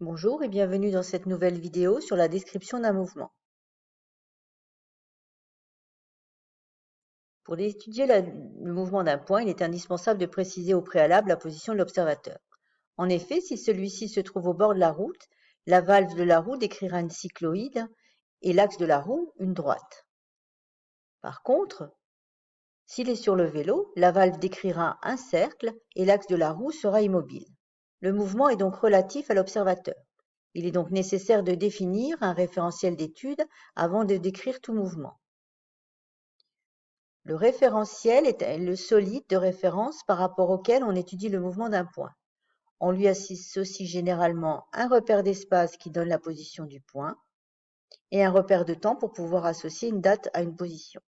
Bonjour et bienvenue dans cette nouvelle vidéo sur la description d'un mouvement. Pour étudier le mouvement d'un point, il est indispensable de préciser au préalable la position de l'observateur. En effet, si celui-ci se trouve au bord de la route, la valve de la roue décrira une cycloïde et l'axe de la roue une droite. Par contre, s'il est sur le vélo, la valve décrira un cercle et l'axe de la roue sera immobile. Le mouvement est donc relatif à l'observateur. Il est donc nécessaire de définir un référentiel d'étude avant de décrire tout mouvement. Le référentiel est le solide de référence par rapport auquel on étudie le mouvement d'un point. On lui associe généralement un repère d'espace qui donne la position du point et un repère de temps pour pouvoir associer une date à une position.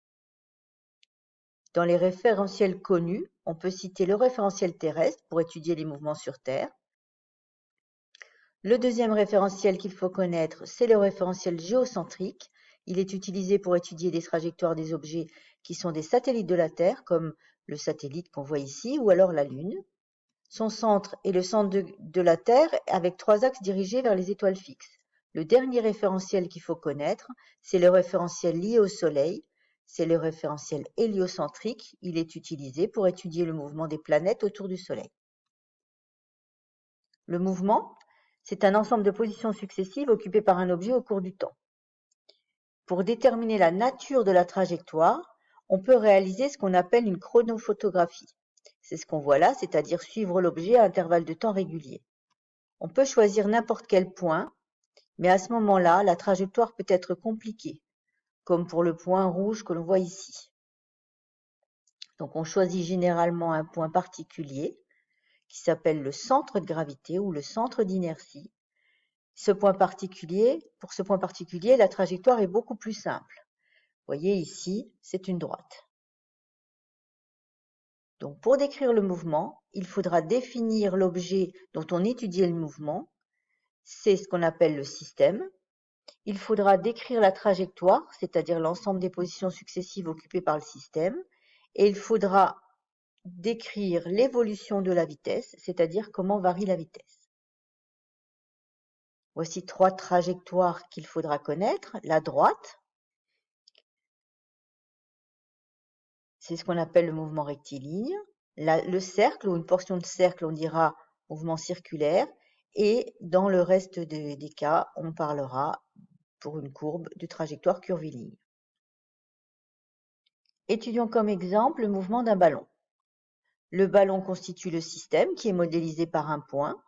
Dans les référentiels connus, on peut citer le référentiel terrestre pour étudier les mouvements sur Terre. Le deuxième référentiel qu'il faut connaître, c'est le référentiel géocentrique. Il est utilisé pour étudier les trajectoires des objets qui sont des satellites de la Terre, comme le satellite qu'on voit ici, ou alors la Lune. Son centre est le centre de la Terre avec 3 axes dirigés vers les étoiles fixes. Le dernier référentiel qu'il faut connaître, c'est le référentiel lié au Soleil. C'est le référentiel héliocentrique. Il est utilisé pour étudier le mouvement des planètes autour du Soleil. Le mouvement, c'est un ensemble de positions successives occupées par un objet au cours du temps. Pour déterminer la nature de la trajectoire, on peut réaliser ce qu'on appelle une chronophotographie. C'est ce qu'on voit là, c'est-à-dire suivre l'objet à intervalles de temps réguliers. On peut choisir n'importe quel point, mais à ce moment-là, la trajectoire peut être compliquée, comme pour le point rouge que l'on voit ici. Donc on choisit généralement un point particulier qui s'appelle le centre de gravité ou le centre d'inertie. Pour ce point particulier, la trajectoire est beaucoup plus simple. Vous voyez ici, c'est une droite. Donc pour décrire le mouvement, il faudra définir l'objet dont on étudie le mouvement. C'est ce qu'on appelle le système. Il faudra décrire la trajectoire, c'est-à-dire l'ensemble des positions successives occupées par le système. Et il faudra décrire l'évolution de la vitesse, c'est-à-dire comment varie la vitesse. Voici 3 trajectoires qu'il faudra connaître. La droite, c'est ce qu'on appelle le mouvement rectiligne. Le cercle, ou une portion de cercle, on dira mouvement circulaire. Et dans le reste des cas, on parlera, pour une courbe, de trajectoire curviligne. Étudions comme exemple le mouvement d'un ballon. Le ballon constitue le système qui est modélisé par un point.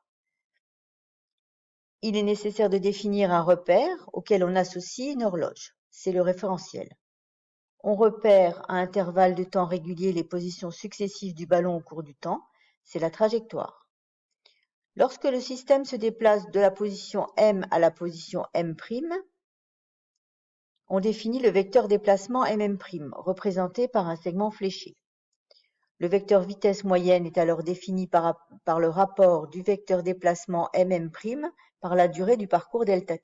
Il est nécessaire de définir un repère auquel on associe une horloge. C'est le référentiel. On repère à intervalles de temps réguliers les positions successives du ballon au cours du temps. C'est la trajectoire. Lorsque le système se déplace de la position M à la position M', on définit le vecteur déplacement MM', représenté par un segment fléché. Le vecteur vitesse moyenne est alors défini par le rapport du vecteur déplacement MM' par la durée du parcours ΔT.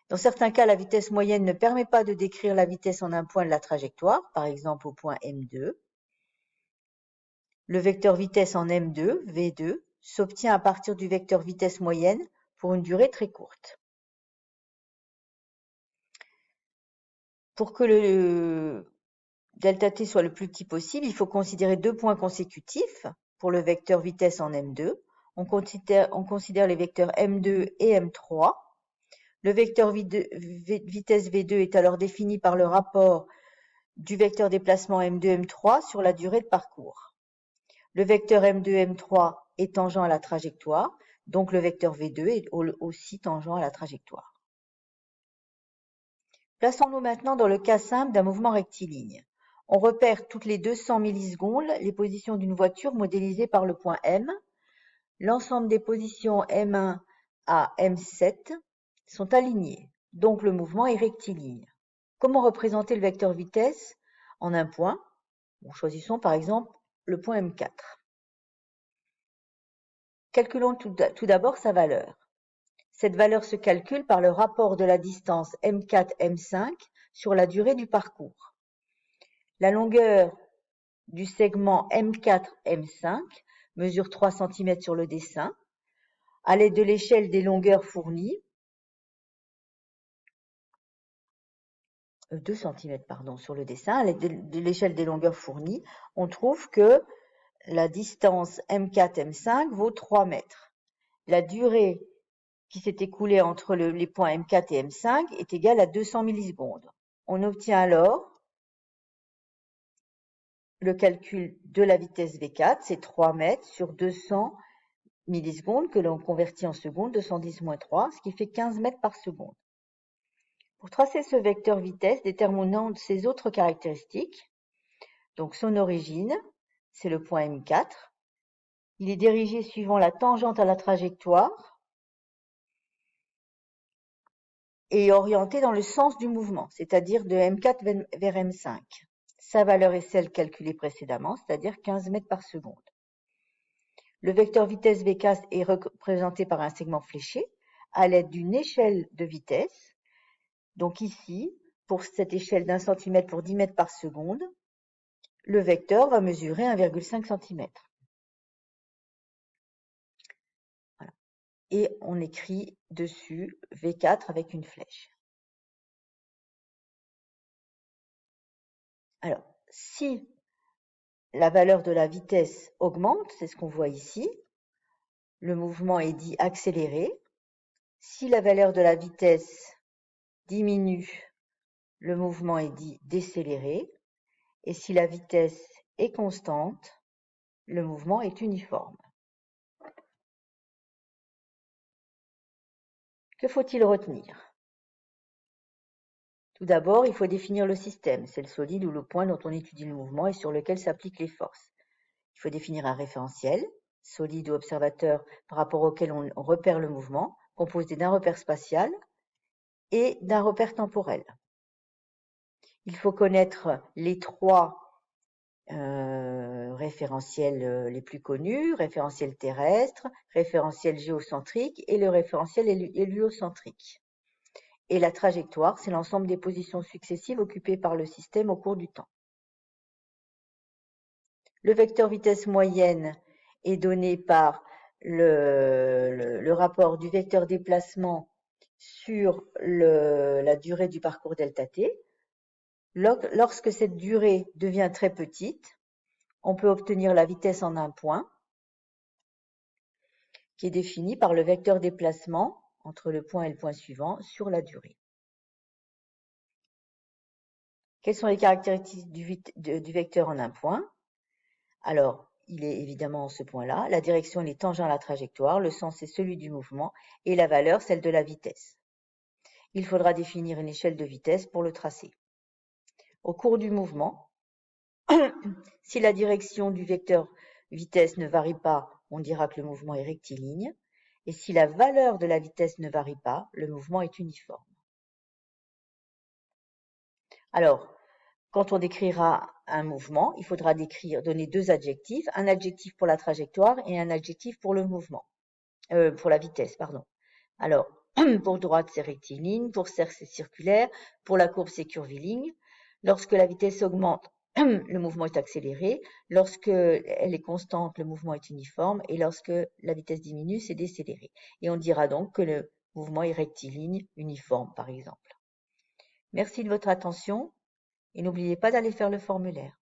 Dans certains cas, la vitesse moyenne ne permet pas de décrire la vitesse en un point de la trajectoire, par exemple au point M2. Le vecteur vitesse en M2, V2, s'obtient à partir du vecteur vitesse moyenne pour une durée très courte. Pour que le ΔT soit le plus petit possible, il faut considérer 2 points consécutifs pour le vecteur vitesse en M2. On considère les vecteurs M2 et M3. Le vecteur vitesse V2 est alors défini par le rapport du vecteur déplacement M2, M3 sur la durée de parcours. Le vecteur M2, M3 est tangent à la trajectoire, donc le vecteur V2 est aussi tangent à la trajectoire. Plaçons-nous maintenant dans le cas simple d'un mouvement rectiligne. On repère toutes les 200 millisecondes les positions d'une voiture modélisée par le point M. L'ensemble des positions M1 à M7 sont alignées, donc le mouvement est rectiligne. Comment représenter le vecteur vitesse en un point? Choisissons par exemple le point M4. Calculons tout d'abord sa valeur. Cette valeur se calcule par le rapport de la distance M4-M5 sur la durée du parcours. La longueur du segment M4-M5 mesure 3 cm sur le dessin. À l'aide de l'échelle des longueurs fournies, 2 cm pardon, sur le dessin, à l'aide de l'échelle des longueurs fournies, on trouve que la distance M4-M5 vaut 3 mètres. La durée qui s'est écoulée entre les points M4 et M5 est égale à 200 millisecondes. On obtient alors le calcul de la vitesse V4, c'est 3 mètres sur 200 millisecondes que l'on convertit en secondes, 210-3, ce qui fait 15 mètres par seconde. Pour tracer ce vecteur vitesse, déterminons ses autres caractéristiques. Donc son origine, c'est le point M4. Il est dirigé suivant la tangente à la trajectoire et orienté dans le sens du mouvement, c'est-à-dire de M4 vers M5. Sa valeur est celle calculée précédemment, c'est-à-dire 15 mètres par seconde. Le vecteur vitesse V4 est représenté par un segment fléché à l'aide d'une échelle de vitesse. Donc ici, pour cette échelle d'1 cm pour 10 mètres par seconde, le vecteur va mesurer 1,5 cm. Voilà. Et on écrit dessus V4 avec une flèche. Alors, si la valeur de la vitesse augmente, c'est ce qu'on voit ici, le mouvement est dit accéléré. Si la valeur de la vitesse diminue, le mouvement est dit décéléré. Et si la vitesse est constante, le mouvement est uniforme. Que faut-il retenir? Tout d'abord, il faut définir le système. C'est le solide ou le point dont on étudie le mouvement et sur lequel s'appliquent les forces. Il faut définir un référentiel, solide ou observateur par rapport auquel on repère le mouvement, composé d'un repère spatial et d'un repère temporel. Il faut connaître les trois référentiels les plus connus, référentiel terrestre, référentiel géocentrique et le référentiel héliocentrique. Et la trajectoire, c'est l'ensemble des positions successives occupées par le système au cours du temps. Le vecteur vitesse moyenne est donné par le rapport du vecteur déplacement sur la durée du parcours delta t. Lorsque cette durée devient très petite, on peut obtenir la vitesse en un point, qui est définie par le vecteur déplacement entre le point et le point suivant sur la durée. Quelles sont les caractéristiques du vecteur en un point? Alors, il est évidemment ce point-là. La direction est tangente à la trajectoire, le sens est celui du mouvement et la valeur celle de la vitesse. Il faudra définir une échelle de vitesse pour le tracer. Au cours du mouvement, si la direction du vecteur vitesse ne varie pas, on dira que le mouvement est rectiligne. Et si la valeur de la vitesse ne varie pas, le mouvement est uniforme. Alors, quand on décrira un mouvement, il faudra donner deux adjectifs, un adjectif pour la trajectoire et un adjectif pour le mouvement, pour la vitesse, pardon. Alors, pour droite, c'est rectiligne, pour cercle, c'est circulaire, pour la courbe, c'est curviligne. Lorsque la vitesse augmente, le mouvement est accéléré. Lorsque elle est constante, le mouvement est uniforme. Et lorsque la vitesse diminue, c'est décéléré. Et on dira donc que le mouvement est rectiligne, uniforme, par exemple. Merci de votre attention et n'oubliez pas d'aller faire le formulaire.